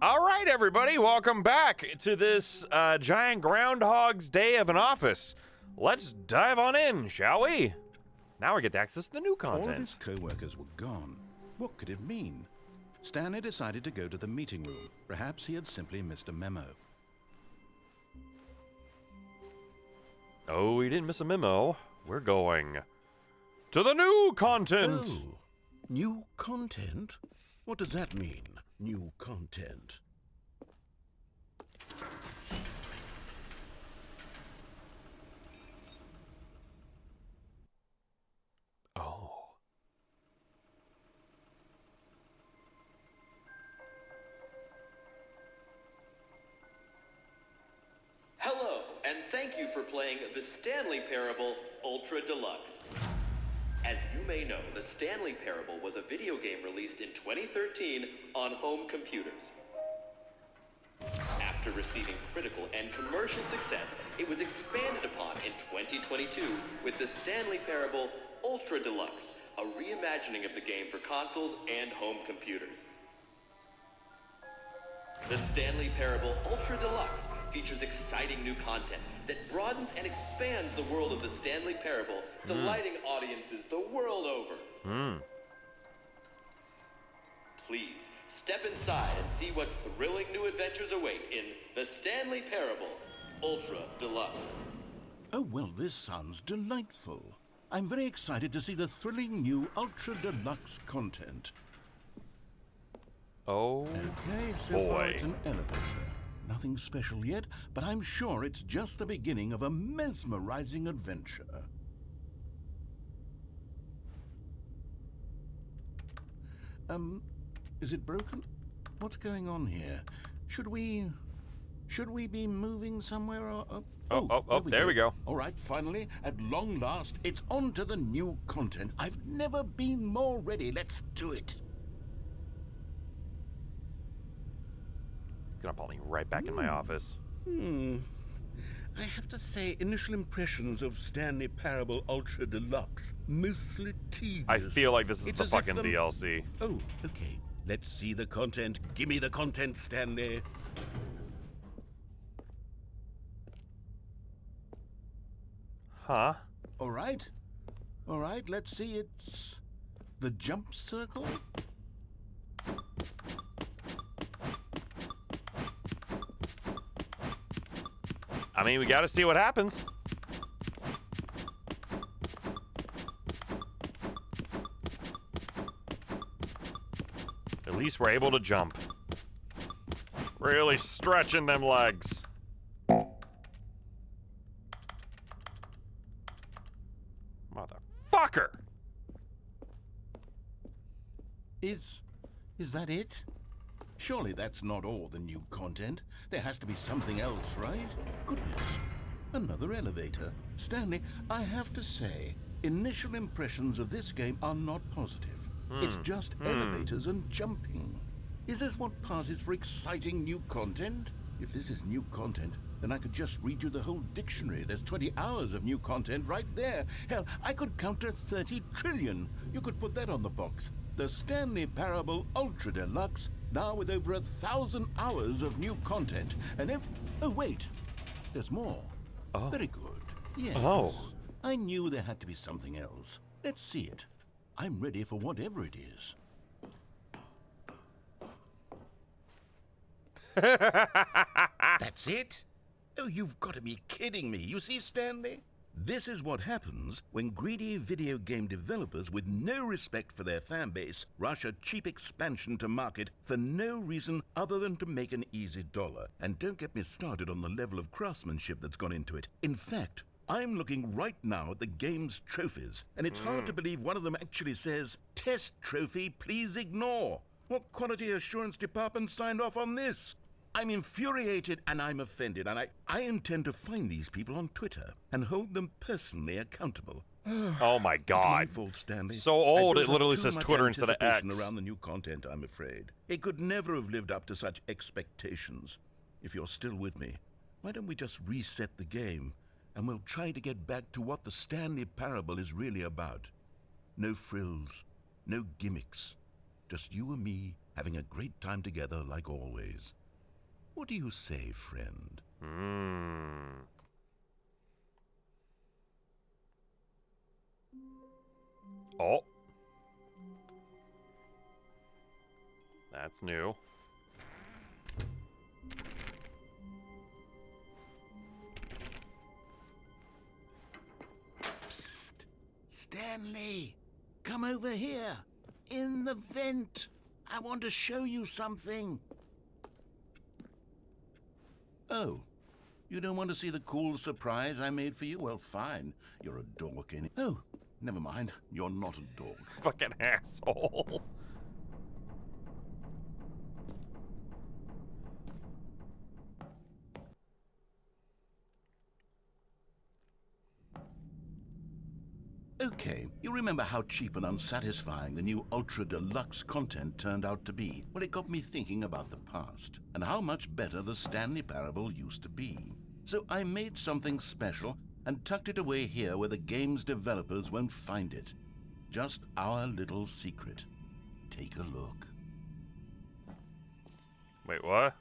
All right, everybody, welcome back to this giant Groundhog's Day of an office. Let's dive on in, shall we? Now we get to access the new content. All of his co-workers were gone. What could it mean? Stanley decided to go to the meeting room. Perhaps he had simply missed a memo. Oh, we didn't miss a memo. We're going to the new content. Oh, new content? What does that mean, new content? Oh. Hello, and thank you for playing the Stanley Parable Ultra Deluxe. As you may know, the Stanley Parable was a video game released in 2013 on home computers. After receiving critical and commercial success, it was expanded upon in 2022 with the Stanley Parable Ultra Deluxe, a reimagining of the game for consoles and home computers. The Stanley Parable Ultra Deluxe features exciting new content that broadens and expands the world of the Stanley Parable, delighting audiences the world over. Please, step inside and see what thrilling new adventures await in the Stanley Parable Ultra Deluxe. Oh, well, this sounds delightful. I'm very excited to see the thrilling new Ultra Deluxe content. Oh, Okay, so boy. far it's an elevator. Nothing special yet, but I'm sure it's just the beginning of a mesmerizing adventure. Is it broken? What's going on here? Should we be moving somewhere or... There we go. All right, finally, at long last, it's on to the new content. I've never been more ready. Let's do it. Gonna put me right back in my office. I have to say, initial impressions of Stanley Parable Ultra Deluxe, mostly tedious. I feel like this is It's the as fucking if DLC. Oh, okay. Let's see the content. Give me the content, Stanley. Huh? All right, let's see. It's the jump circle. I mean, we gotta see what happens. At least we're able to jump. Really stretching them legs. Motherfucker! Is that it? Surely that's not all the new content. There has to be something else, right? Goodness. Another elevator. Stanley, I have to say, initial impressions of this game are not positive. It's just elevators and jumping. Is this what passes for exciting new content? If this is new content, then I could just read you the whole dictionary. There's 20 hours of new content right there. Hell, I could count to 30 trillion. You could put that on the box. The Stanley Parable Ultra Deluxe, now with over 1,000 hours of new content. And oh, wait. There's more. Oh. Very good. Yes. Oh. I knew there had to be something else. Let's see it. I'm ready for whatever it is. That's it? Oh, you've got to be kidding me. You see, Stanley? This is what happens when greedy video game developers with no respect for their fan base rush a cheap expansion to market for no reason other than to make an easy dollar. And don't get me started on the level of craftsmanship that's gone into it. In fact, I'm looking right now at the game's trophies, and it's hard to believe one of them actually says, "Test trophy, please ignore." What quality assurance department signed off on this? I'm infuriated and I'm offended, and I intend to find these people on Twitter and hold them personally accountable. Oh my It's my god. fault, Stanley. So old, I it built up literally too says much Twitter instead of anticipation X. around the new content, I'm afraid. It could never have lived up to such expectations. If you're still with me, why don't we just reset the game, and we'll try to get back to what the Stanley Parable is really about. No frills, no gimmicks. Just you and me having a great time together like always. What do you say, friend? Oh. That's new. Psst! Stanley! Come over here! In the vent! I want to show you something! Oh, you don't want to see the cool surprise I made for you? Well, fine. You're a dork any— Oh, never mind. You're not a dork. Fucking asshole. Okay, you remember how cheap and unsatisfying the new Ultra Deluxe content turned out to be? Well, it got me thinking about the past, and how much better the Stanley Parable used to be. So I made something special and tucked it away here where the game's developers won't find it. Just our little secret. Take a look. Wait, what?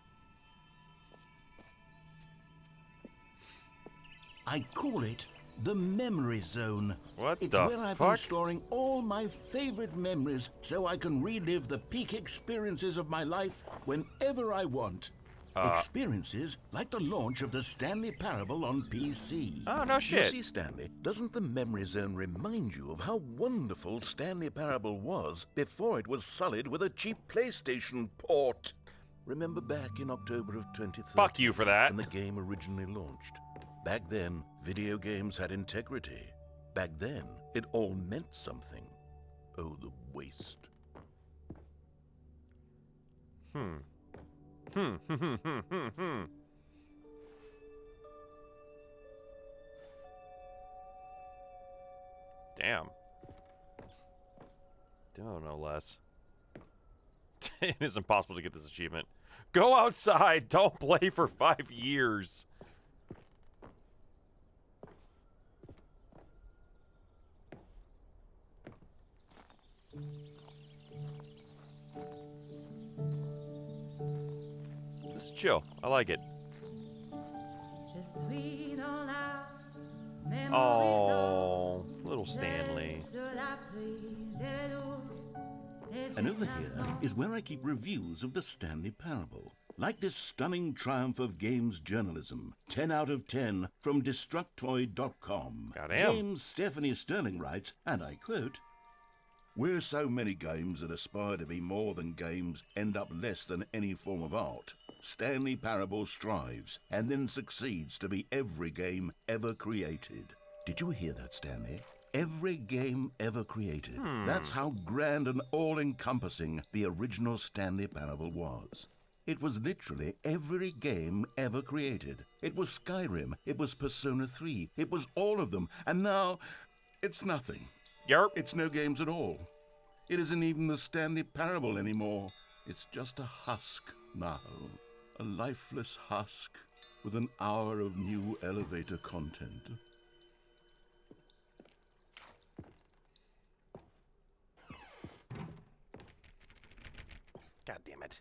I call it the Memory Zone. What It's the where I've been fuck? storing all my favorite memories so I can relive the peak experiences of my life whenever I want. Experiences like the launch of the Stanley Parable on PC. Oh, no You shit. see, Stanley, doesn't the Memory Zone remind you of how wonderful Stanley Parable was before it was sullied with a cheap PlayStation port? Remember back in October of 2013? Fuck you for that. When the game originally launched. Back then, video games had integrity. Back then, it all meant something. Oh, the waste. Damn. No less. It is impossible to get this achievement. Go outside. Don't play for 5 years. This is chill. I like it. Oh, little Stanley. And over here is where I keep reviews of the Stanley Parable. Like this stunning triumph of games journalism, 10 out of 10 from Destructoid.com. Goddamn. James Stephanie Sterling writes, and I quote, "Where so many games that aspire to be more than games end up less than any form of art, Stanley Parable strives and then succeeds to be every game ever created." Did you hear that, Stanley? Every game ever created. That's how grand and all-encompassing the original Stanley Parable was. It was literally every game ever created. It was Skyrim, it was Persona 3, it was all of them, and now it's nothing. Yerp. It's no games at all. It isn't even the Stanley Parable anymore. It's just a husk now. A lifeless husk with an hour of new elevator content. God damn it.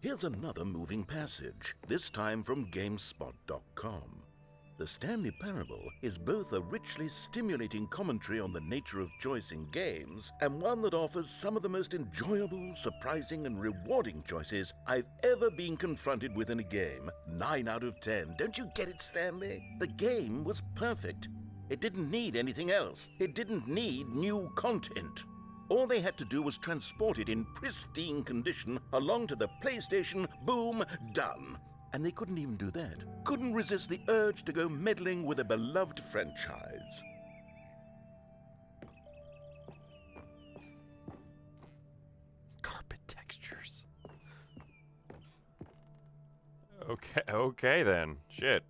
Here's another moving passage, this time from GameSpot.com. The Stanley Parable is both a richly stimulating commentary on the nature of choice in games and one that offers some of the most enjoyable, surprising, and rewarding choices I've ever been confronted with in a game. 9 out of 10. Don't you get it, Stanley? The game was perfect. It didn't need anything else. It didn't need new content. All they had to do was transport it in pristine condition along to the PlayStation, boom, done. And they couldn't even do that. Couldn't resist the urge to go meddling with a beloved franchise. Carpet textures. Okay then. Shit.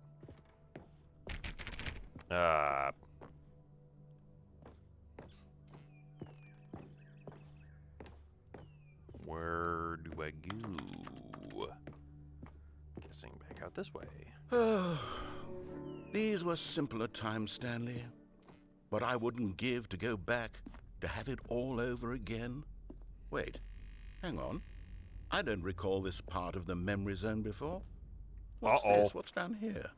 Where do I go? Guessing back out this way. These were simpler times, Stanley. But I wouldn't give to go back, to have it all over again. Wait, hang on. I don't recall this part of the memory zone before. What's this? What's down here?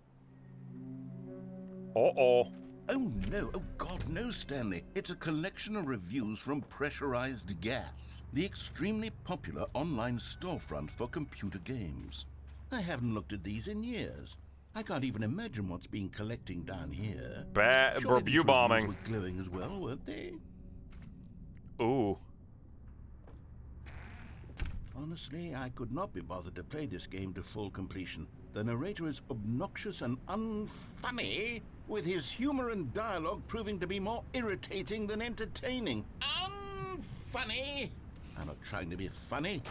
Uh-oh. Oh, no. Oh, God, no, Stanley. It's a collection of reviews from Pressurized Gas, the extremely popular online storefront for computer games. I haven't looked at these in years. I can't even imagine what's been collecting down here. Bad Surely review these bombing. reviews were glowing as well, weren't they? Ooh. Honestly, I could not be bothered to play this game to full completion. The narrator is obnoxious and unfunny, with his humor and dialogue proving to be more irritating than entertaining. Unfunny! I'm not trying to be funny.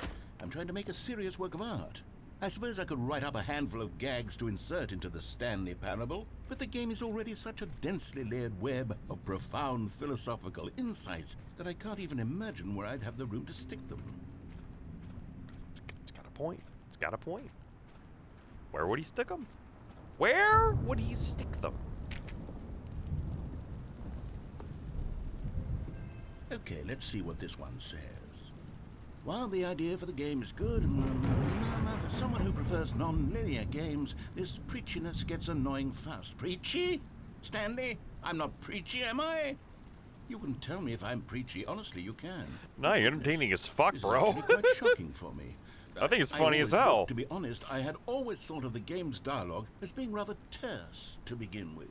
I'm trying to make a serious work of art. I suppose I could write up a handful of gags to insert into the Stanley Parable, but the game is already such a densely layered web of profound philosophical insights that I can't even imagine where I'd have the room to stick them. It's got a point. It's got a point. Where would he stick them? Where would he stick them? Okay, let's see what this one says. While the idea for the game is good, for someone who prefers non-linear games, this preachiness gets annoying fast. Preachy? Stanley? I'm not preachy, am I? You can tell me if I'm preachy. Honestly, you can. No, you're entertaining as fuck, This bro. is actually quite shocking for me. I think it's funny as hell. To be honest, I had always thought of the game's dialogue as being rather terse to begin with.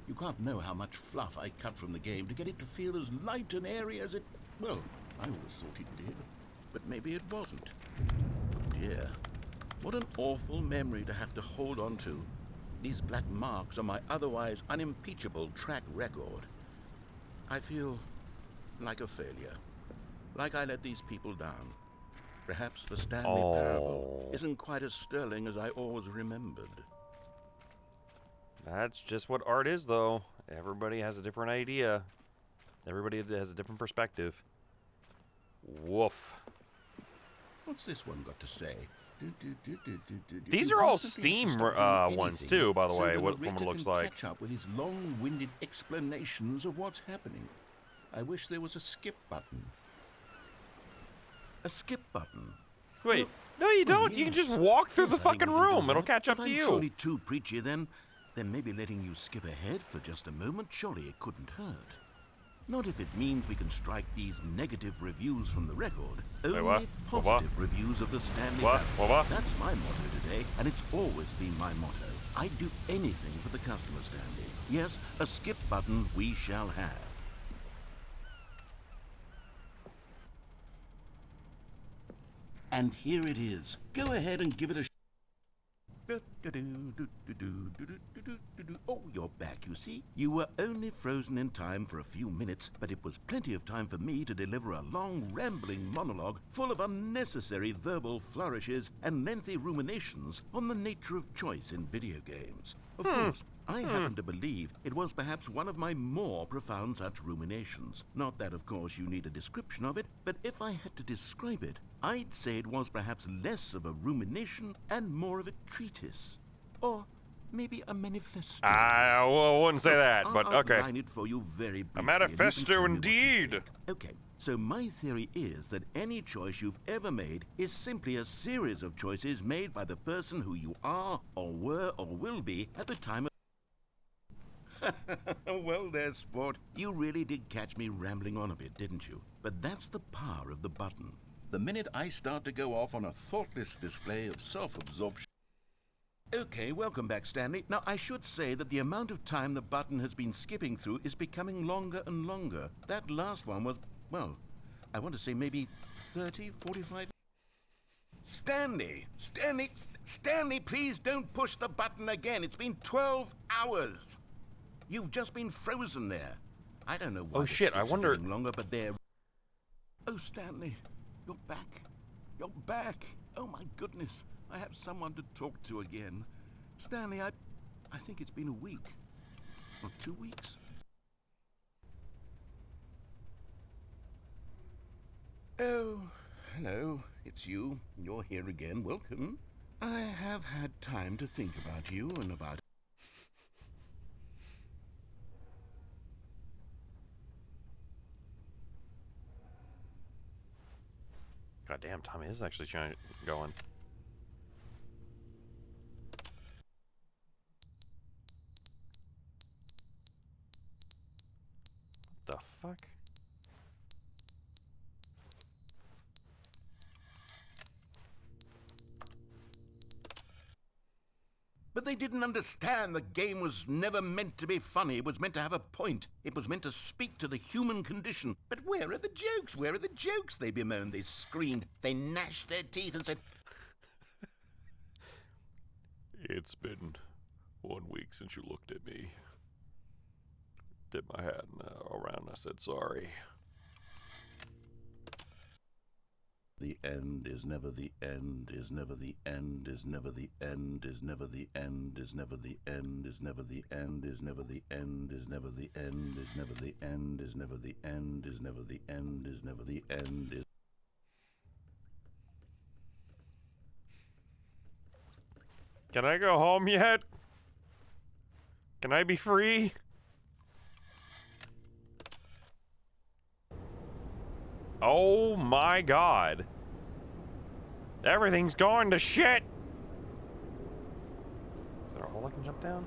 You can't know how much fluff I cut from the game to get it to feel as light and airy as it... Well, I always thought it did. But maybe it wasn't. Oh dear. What an awful memory to have to hold on to. These black marks on my otherwise unimpeachable track record. I feel like a failure. Like I let these people down. Perhaps the Stanley Parable isn't quite as sterling as I always remembered. That's just what art is, though. Everybody has a different idea. Everybody has a different perspective. Woof. What's this one got to say? These are all Steam ones, too, by the way, from what it looks like. Catch up with his long-winded explanations of what's happening. I wish there was a skip button. A skip button. Wait, no, you don't. You can just walk through the fucking room. It'll catch up to you. If I'm truly too preachy, then maybe letting you skip ahead for just a moment, surely it couldn't hurt. Not if it means we can strike these negative reviews from the record. Only positive reviews of the Stanley Parable. That's my motto today, and it's always been my motto. I'd do anything for the customer, Stanley. Yes, a skip button we shall have. And here it is. Go ahead and give it a Oh, you're back, you see. You were only frozen in time for a few minutes, but it was plenty of time for me to deliver a long, rambling monologue full of unnecessary verbal flourishes and lengthy ruminations on the nature of choice in video games. Of course, I happen to believe it was perhaps one of my more profound such ruminations. Not that, of course, you need a description of it, but if I had to describe it, I'd say it was perhaps less of a rumination and more of a treatise. Or maybe a manifesto. I wouldn't say that, but I'll okay. outline it for you very briefly, A manifesto and you can tell me what you indeed. think. Okay, so my theory is that any choice you've ever made is simply a series of choices made by the person who you are, or were, or will be at the time of... Well there, sport. You really did catch me rambling on a bit, didn't you? But that's the power of the button. The minute I start to go off on a thoughtless display of self-absorption... Okay, welcome back, Stanley. Now, I should say that the amount of time the button has been skipping through is becoming longer and longer. That last one was, well, I want to say maybe 30, 45... Stanley, please don't push the button again. It's been 12 hours. You've just been frozen there. I don't know why. Oh shit, I wonder... getting longer, but they're... Oh, Stanley, you're back. You're back. Oh, my goodness. I have someone to talk to again. Stanley, I think it's been a week. Or 2 weeks. Oh, hello. It's you. You're here again. Welcome. I have had time to think about you and about... God damn, Tommy is actually going. The fuck? But they didn't understand the game was never meant to be funny. It was meant to have a point. It was meant to speak to the human condition. But where are the jokes? Where are the jokes? They bemoaned, they screamed, they gnashed their teeth and said... It's been 1 week since you looked at me. Did my hat around and I said sorry. The end is never the end, is never the end, is never the end, is never the end, is never the end, is never the end, is never the end, is never the end, is never the end, is never the end, is never the end, is never the end, is... Can I go home yet? Can I be free? Oh my god. Everything's going to shit! Is there a hole I can jump down?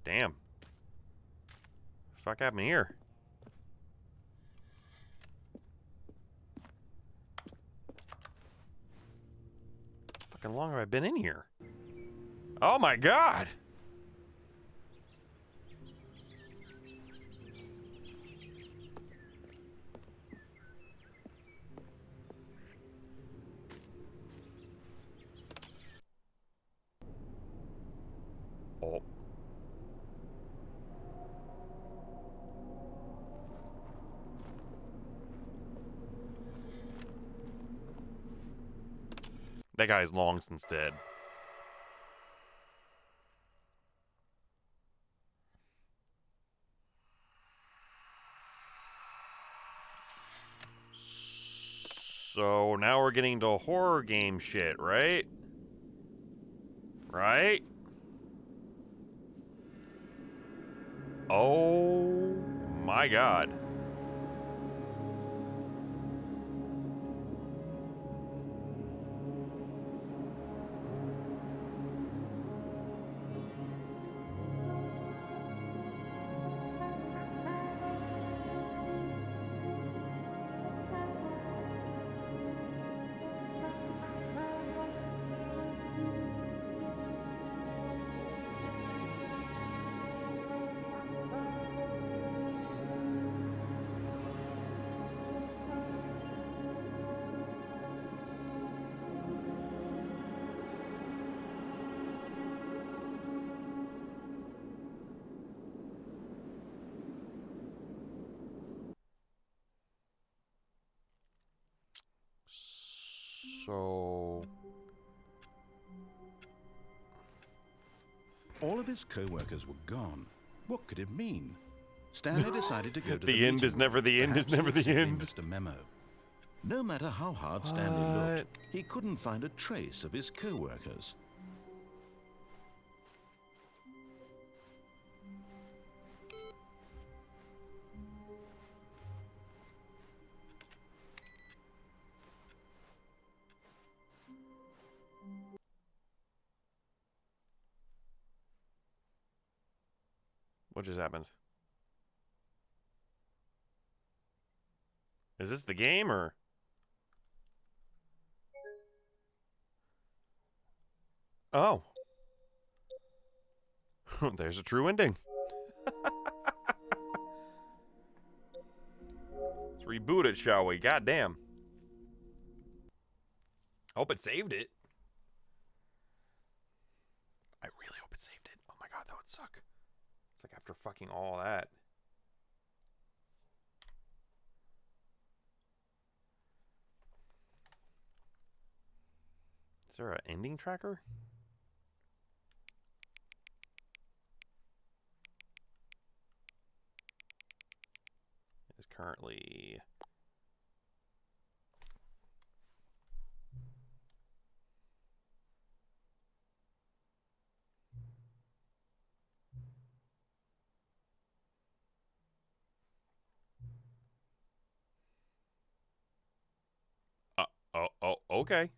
Damn. What the fuck happened here? Fucking long have I been in here? Oh my god! Oh. That guy's long since dead. So now we're getting to horror game shit, right? Right? Oh my god. So... All of his co-workers were gone. What could it mean? Stanley decided to go to The end is never the end is never the end. Missed a memo. No matter how hard Stanley looked, he couldn't find a trace of his co-workers. What just happened? Is this the game or? Oh. There's a true ending. Let's reboot it, shall we? Goddamn. Hope it saved it. I really hope it saved it. Oh my god, that would suck. It's like after fucking all that. Is there an ending tracker? Currently. Oh, okay.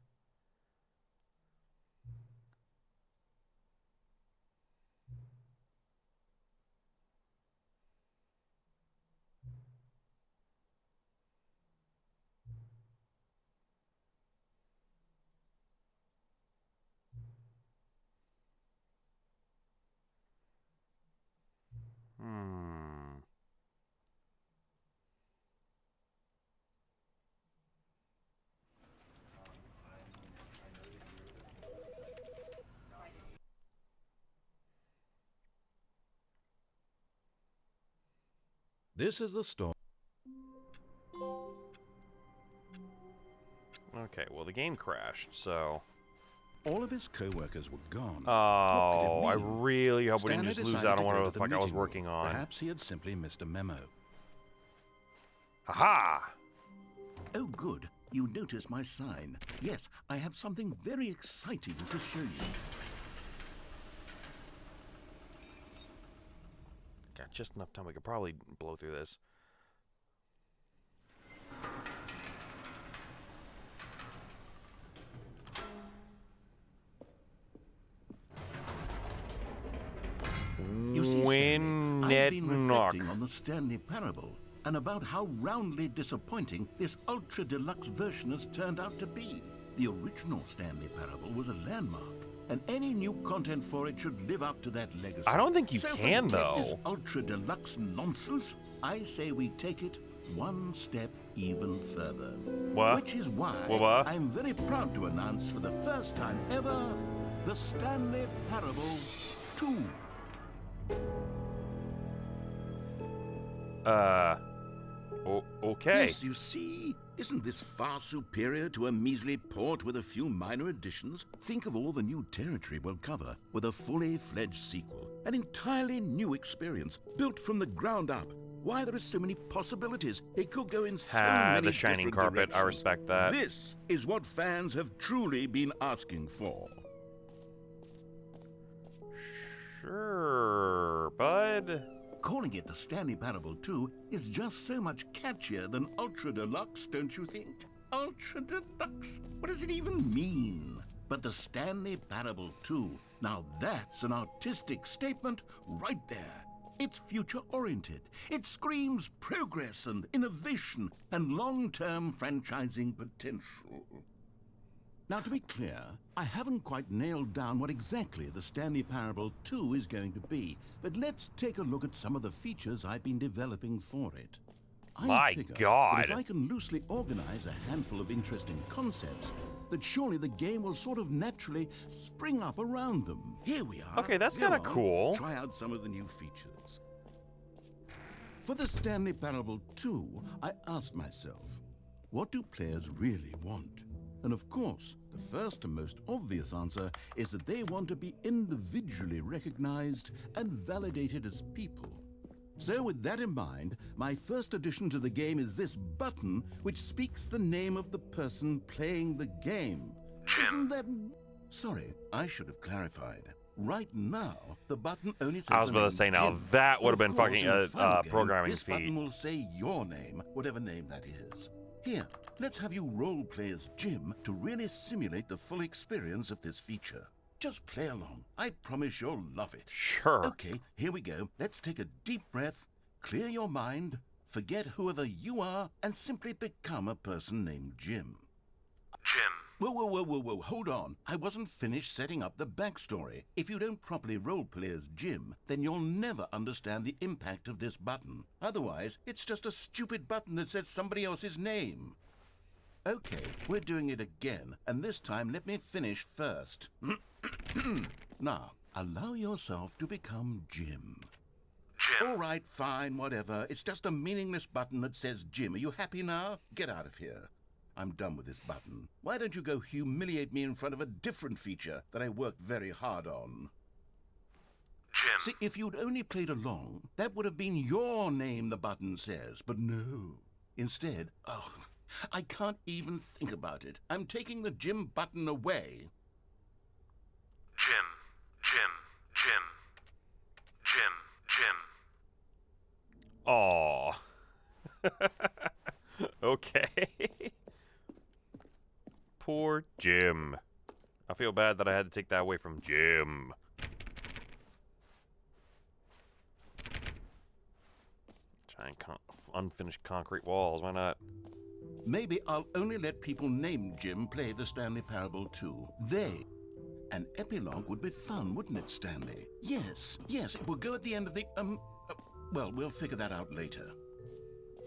Hmm. This is the story. Okay, well, the game crashed, so... All of his co-workers were gone. Oh, I what could it mean? really hope we didn't Stanley just lose decided out on to go whatever to the fuck I was meeting room. working on. Perhaps he had simply missed a memo. Haha! Oh, good. You noticed my sign. Yes, I have something very exciting to show you. Got just enough time. We could probably blow through this. You see, Stanley, I've been reflecting Knock. on the Stanley Parable and about how roundly disappointing this ultra-deluxe version has turned out to be. The original Stanley Parable was a landmark, and any new content for it should live up to that legacy. I don't think you so can, forget this though. ultra-deluxe nonsense. I say we take it one step even further. What? Which is why What? I'm very proud to announce for the first time ever, the Stanley Parable 2. Okay. Yes, you see? Isn't this far superior to a measly port with a few minor additions? Think of all the new territory we'll cover with a fully fledged sequel. An entirely new experience, built from the ground up. Why, there are so many possibilities. It could go in so many the shining different carpet. directions. I respect that. This is what fans have truly been asking for. Sure, bud. Calling it the Stanley Parable 2 is just so much catchier than Ultra Deluxe, don't you think? Ultra Deluxe? What does it even mean? But the Stanley Parable 2, now that's an artistic statement right there. It's future-oriented. It screams progress and innovation and long-term franchising potential. Now, to be clear, I haven't quite nailed down what exactly the Stanley Parable 2 is going to be, but let's take a look at some of the features I've been developing for it. My I figure God. that if I can loosely organize a handful of interesting concepts, that surely the game will sort of naturally spring up around them. Here we are. Okay, that's Go kinda on, cool. Try out some of the new features. For the Stanley Parable 2, I asked myself, what do players really want? And of course, the first and most obvious answer is that they want to be individually recognized and validated as people. So with that in mind, my first addition to the game is this button which speaks the name of the person playing the game. Isn't that... Sorry, I should have clarified. Right now, the button only says I was the about name to say now, Jim. that would have But been of course, fucking in the final game, programming this feat. button will say your name, whatever name that is. Here, let's have you role-play as Jim to really simulate the full experience of this feature. Just play along. I promise you'll love it. Sure. Okay, here we go. Let's take a deep breath, clear your mind, forget whoever you are, and simply become a person named Jim. Jim. Whoa, hold on. I wasn't finished setting up the backstory. If you don't properly roleplay as Jim, then you'll never understand the impact of this button. Otherwise, it's just a stupid button that says somebody else's name. Okay, we're doing it again, and this time let me finish first. Now, allow yourself to become Jim. Jim. All right, fine, whatever. It's just a meaningless button that says Jim. Are you happy now? Get out of here. I'm done with this button. Why don't you go humiliate me in front of a different feature that I worked very hard on? Jim. See, if you'd only played along, that would have been your name, the button says. But no. Instead, oh, I can't even think about it. I'm taking the Jim button away. Jim. Jim. Jim. Jim. Jim. Aw. Okay. Poor Jim. I feel bad that I had to take that away from Jim. Giant unfinished concrete walls, why not? Maybe I'll only let people named Jim play the Stanley Parable too. An epilogue would be fun, wouldn't it, Stanley? Yes, it will go at the end of the, well, we'll figure that out later.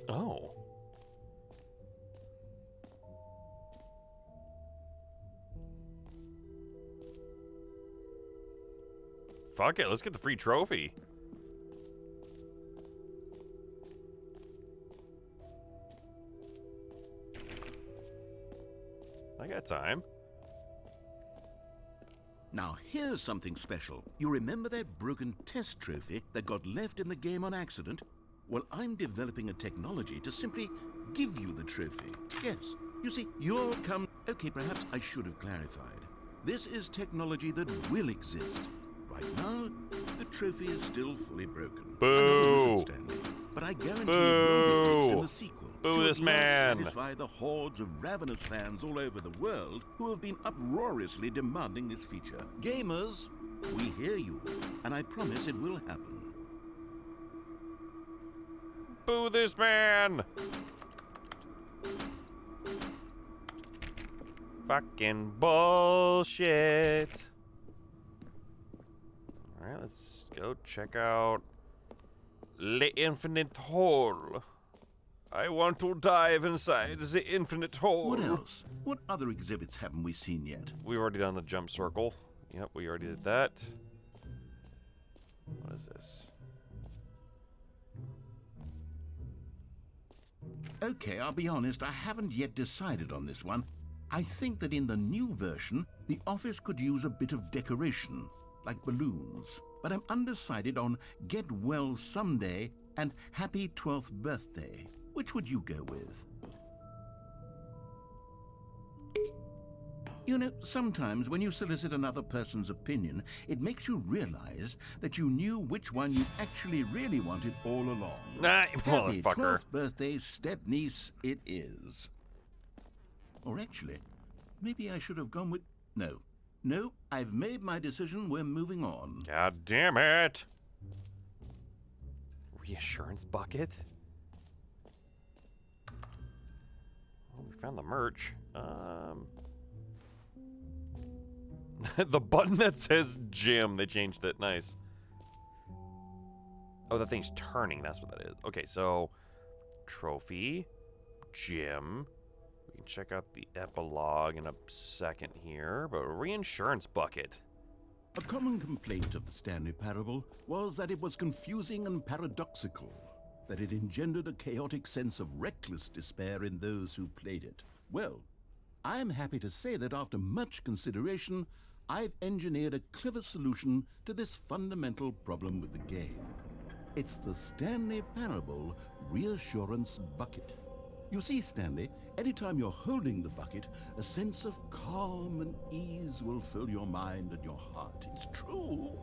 Oh. Fuck it, let's get the free trophy. I got time. Now, here's something special. You remember that broken test trophy that got left in the game on accident? Well, I'm developing a technology to simply give you the trophy. Yes, you see, you'll come... Okay, perhaps I should have clarified. This is technology that will exist. Right now, the trophy is still fully broken. Boo! Stanley, but I guarantee it will be fixed in the sequel. Boo to this at last man! Satisfy the hordes of ravenous fans all over the world who have been uproariously demanding this feature. Gamers, we hear you, and I promise it will happen. Boo this man! Fucking bullshit. Alright, let's go check out the infinite hole. I want to dive inside the infinite hole. What else? What other exhibits haven't we seen yet? We've already done the jump circle. Yep, we already did that. What is this? Okay, I'll be honest, I haven't yet decided on this one. I think that in the new version, the office could use a bit of decoration, like balloons. But I'm undecided on Get Well Someday and Happy 12th Birthday. Which would you go with? You know, sometimes when you solicit another person's opinion, it makes you realize that you knew which one you actually really wanted all along. Nah, Happy motherfucker. 12th birthday, step-niece, it is. Or actually, maybe I should have gone with... No, I've made my decision, we're moving on. God damn it! Reassurance bucket? Oh, we found the merch. The button that says Jim, they changed it. Nice. Oh, that thing's turning. That's what that is. Okay, so trophy, Jim. We can check out the epilogue in a second here, but reinsurance bucket. A common complaint of the Stanley Parable was that it was confusing and paradoxical, that it engendered a chaotic sense of reckless despair in those who played it. Well, I am happy to say that after much consideration, I've engineered a clever solution to this fundamental problem with the game. It's the Stanley Parable Reassurance Bucket. You see, Stanley, anytime you're holding the bucket, a sense of calm and ease will fill your mind and your heart. It's true.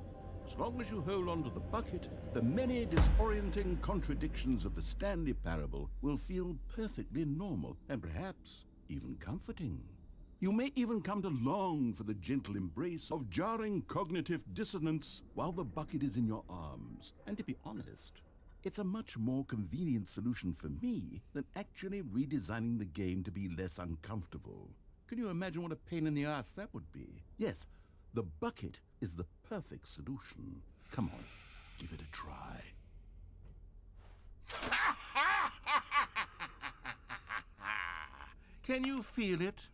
As long as you hold on to the bucket, the many disorienting contradictions of the Stanley Parable will feel perfectly normal and perhaps even comforting. You may even come to long for the gentle embrace of jarring cognitive dissonance while the bucket is in your arms. And to be honest, it's a much more convenient solution for me than actually redesigning the game to be less uncomfortable. Can you imagine what a pain in the ass that would be? Yes, the bucket is the perfect solution. Come on, give it a try. Can you feel it?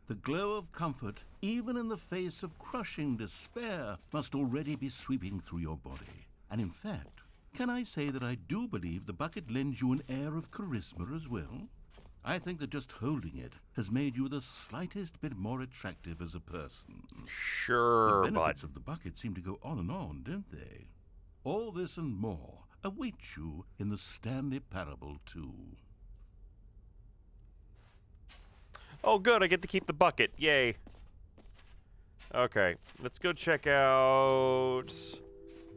The glow of comfort, even in the face of crushing despair, must already be sweeping through your body. And in fact, can I say that I do believe the bucket lends you an air of charisma as well? I think that just holding it has made you the slightest bit more attractive as a person. Sure, The but benefits of the bucket seem to go on, don't they? All this and more await you in the Stanley Parable 2. oh, good, I get to keep the bucket. Yay. Okay, let's go check out.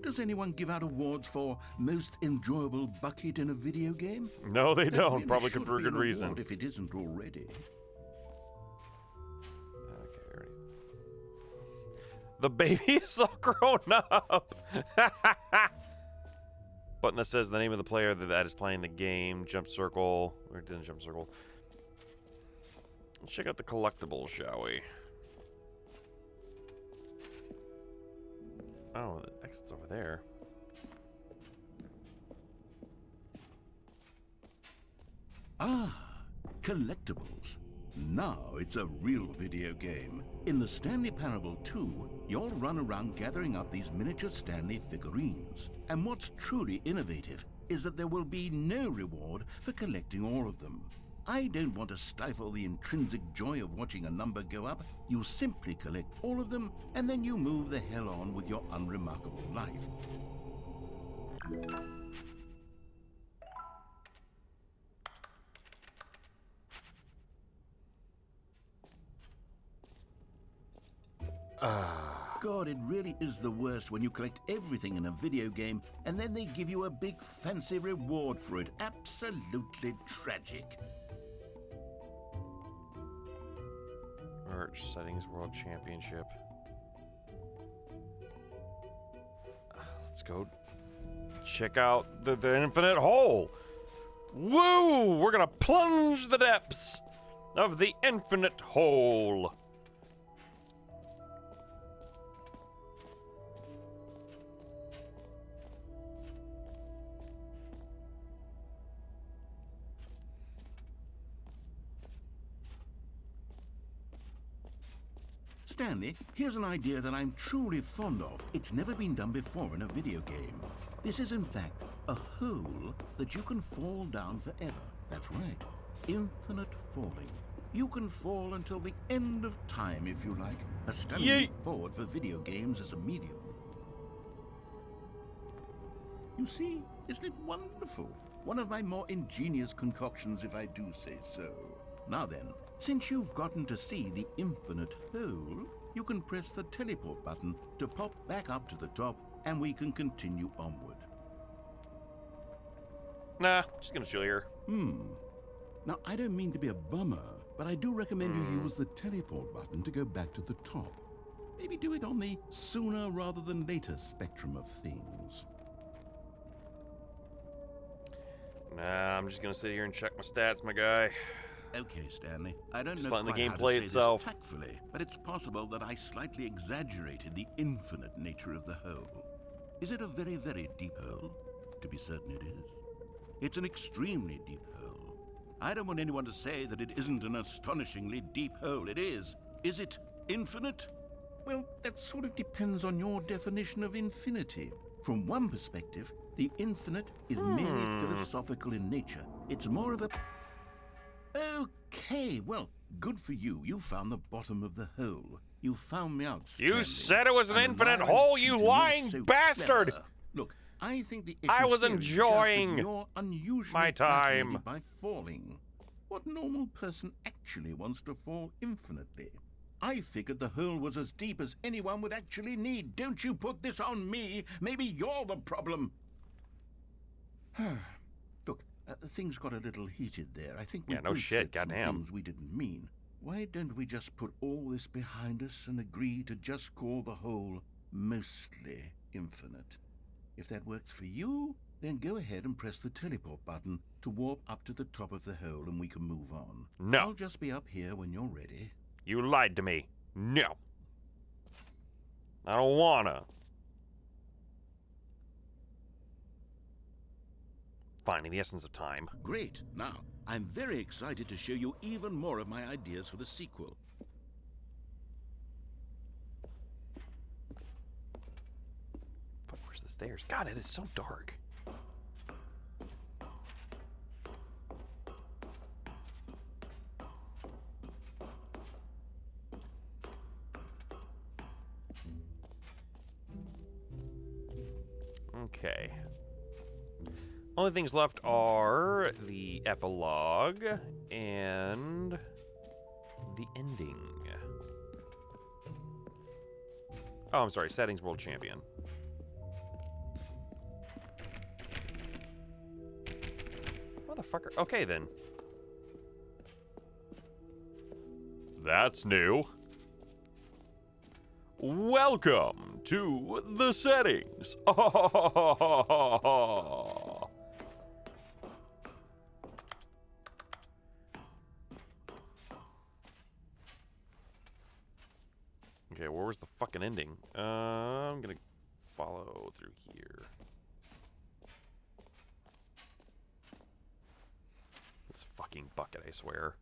Does anyone give out awards for most enjoyable bucket in a video game? No, they That don't. really Probably should for a be good an reason. award if it isn't already. Okay, ready. The baby is all grown up. Button that says the name of the player that is playing the game. Jump circle. Or didn't jump circle. Let's check out the collectibles, shall we? Oh, the exit's over there. Ah, collectibles. Now it's a real video game. In the Stanley Parable 2, you'll run around gathering up these miniature Stanley figurines. And what's truly innovative is that there will be no reward for collecting all of them. I don't want to stifle the intrinsic joy of watching a number go up. You simply collect all of them, and then you move the hell on with your unremarkable life. God, it really is the worst when you collect everything in a video game and then they give you a big fancy reward for it. Absolutely tragic. Merch settings World Championship. Let's go check out the infinite hole. Woo! We're gonna plunge the depths of the infinite hole. Stanley, here's an idea that I'm truly fond of. It's never been done before in a video game. This is, in fact, a hole that you can fall down forever. That's right. Infinite falling. You can fall until the end of time, if you like. A stunning Yeet. leap forward for video games as a medium. You see, isn't it wonderful? One of my more ingenious concoctions, if I do say so. Now then, since you've gotten to see the infinite hole, you can press the teleport button to pop back up to the top, and we can continue onward. Nah, just gonna chill here. Now, I don't mean to be a bummer, but I do recommend you use the teleport button to go back to the top. Maybe do it on the sooner rather than later spectrum of things. Nah, I'm just gonna sit here and check my stats, my guy. Okay, Stanley. I don't Just know letting the quite game how to play say itself. this tactfully, but it's possible that I slightly exaggerated the infinite nature of the hole. Is it a very, very deep hole? To be certain it is. It's an extremely deep hole. I don't want anyone to say that it isn't an astonishingly deep hole. It is. Is it infinite? Well, that sort of depends on your definition of infinity. From one perspective, the infinite is merely philosophical in nature. It's more of a... Okay, well, good for you. You found the bottom of the hole. You found me out, Stanley. You said it was an I'm a infinite liar and hole, cheater. you You're lying so bastard! clever. Look, I think the I issue was here is just that enjoying you're unusually my time. fascinated by falling. What normal person actually wants to fall infinitely? I figured the hole was as deep as anyone would actually need. Don't you put this on me. Maybe you're the problem. Look, things got a little heated there. I think we Yeah, no both shit, said some goddamn. things we didn't mean. Why don't we just put all this behind us and agree to just call the hole mostly infinite? If that works for you, then go ahead and press the teleport button to warp up to the top of the hole and we can move on. No. I'll just be up here when you're ready. You lied to me. No. I don't wanna. Finding the essence of time. Great. Now, I'm very excited to show you even more of my ideas for the sequel. Fuck, where's the stairs? God, it is so dark. Okay. Only things left are the epilogue and the ending. Oh, I'm sorry. Settings World Champion. Motherfucker. Okay, then. That's new. Welcome to the settings. Okay, where was the fucking ending? I'm gonna follow through here. This fucking bucket, I swear.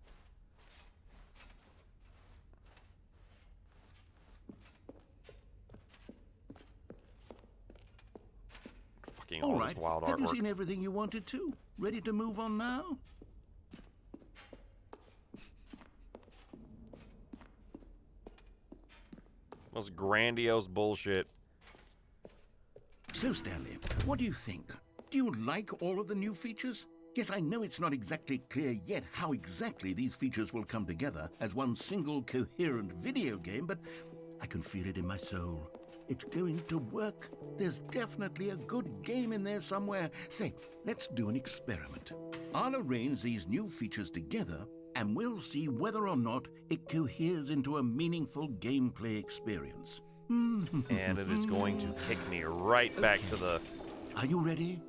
Fucking all this wild Have you artwork. seen everything you wanted to? Ready to move on now? Most grandiose bullshit. So, Stanley, what do you think? Do you like all of the new features? Yes, I know it's not exactly clear yet how exactly these features will come together as one single coherent video game, but I can feel it in my soul. It's going to work. There's definitely a good game in there somewhere. Say, let's do an experiment. I'll arrange these new features together, and we'll see whether or not it coheres into a meaningful gameplay experience. And it is going to kick me right back to the... Are you ready?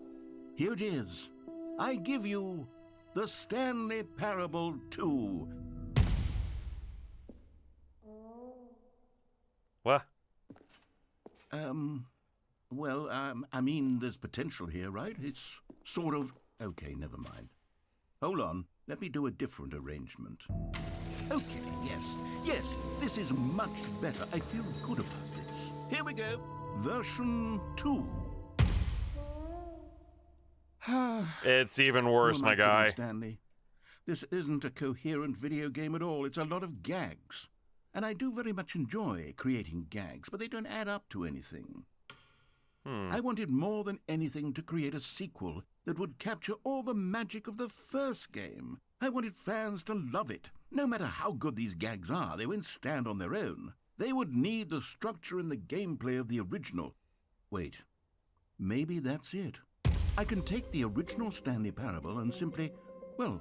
Here it is. I give you the Stanley Parable 2. What? I mean, there's potential here, right? It's sort of... Okay, never mind. Hold on. Let me do a different arrangement. Okay, yes, this is much better. I feel good about this. Here we go. Version 2. It's even worse, Who am my I kidding, guy. Stanley? This isn't a coherent video game at all. It's a lot of gags. And I do very much enjoy creating gags, but they don't add up to anything. I wanted more than anything to create a sequel that would capture all the magic of the first game. I wanted fans to love it. No matter how good these gags are, they won't stand on their own. They would need the structure and the gameplay of the original. Wait, maybe that's it. I can take the original Stanley Parable and simply, well,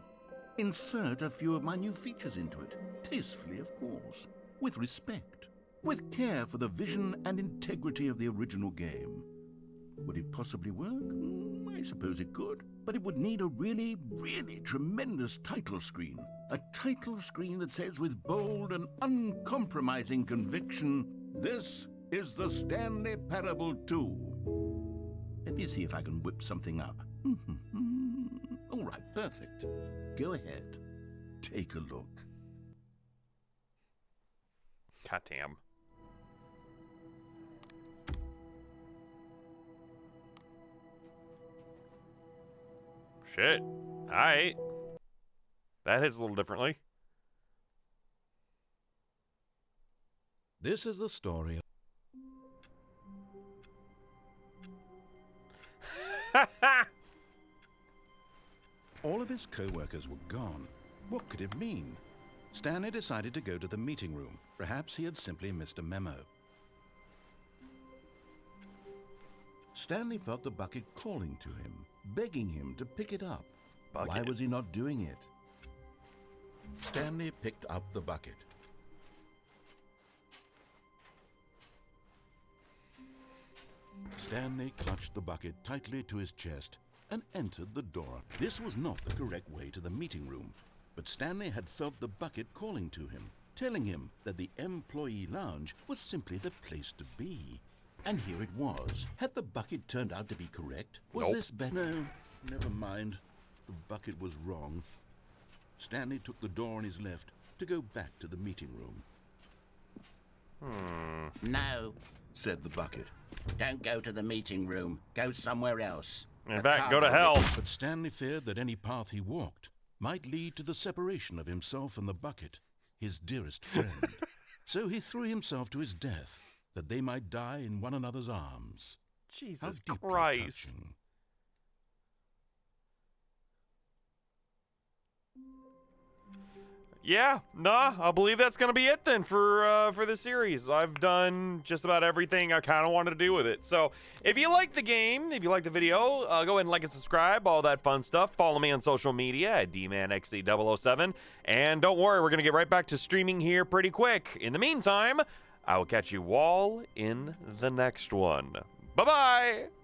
insert a few of my new features into it. Tastefully, of course. With respect. With care for the vision and integrity of the original game. Would it possibly work? I suppose it could. But it would need a really, really tremendous title screen. A title screen that says with bold and uncompromising conviction, "This is the Stanley Parable 2. Let me see if I can whip something up. All right, perfect. Go ahead. Take a look. Goddamn. Shit. Alright. That hits a little differently. This is the story of... All of his co-workers were gone. What could it mean? Stanley decided to go to the meeting room. Perhaps he had simply missed a memo. Stanley felt the bucket calling to him, begging him to pick it up. Bucket. Why was he not doing it? Stanley picked up the bucket. Stanley clutched the bucket tightly to his chest and entered the door. This was not the correct way to the meeting room, but Stanley had felt the bucket calling to him, telling him that the employee lounge was simply the place to be. And here it was. Had the bucket turned out to be correct? Was Nope. this better? No, never mind. The bucket was wrong. Stanley took the door on his left to go back to the meeting room. No, Said the bucket. don't go to the meeting room. Go somewhere else. In fact, go to hell. But Stanley feared that any path he walked might lead to the separation of himself and the bucket, his dearest friend. So he threw himself to his death, that they might die in one another's arms. Jesus deeply Christ. touching. Yeah, nah, I believe that's gonna be it then for the series. I've done just about everything I kind of wanted to do with it. So if you like the game, if you like the video, go ahead and like and subscribe, all that fun stuff. Follow me on social media at DManXD007. And don't worry, we're gonna get right back to streaming here pretty quick. In the meantime, I will catch you all in the next one. Bye-bye!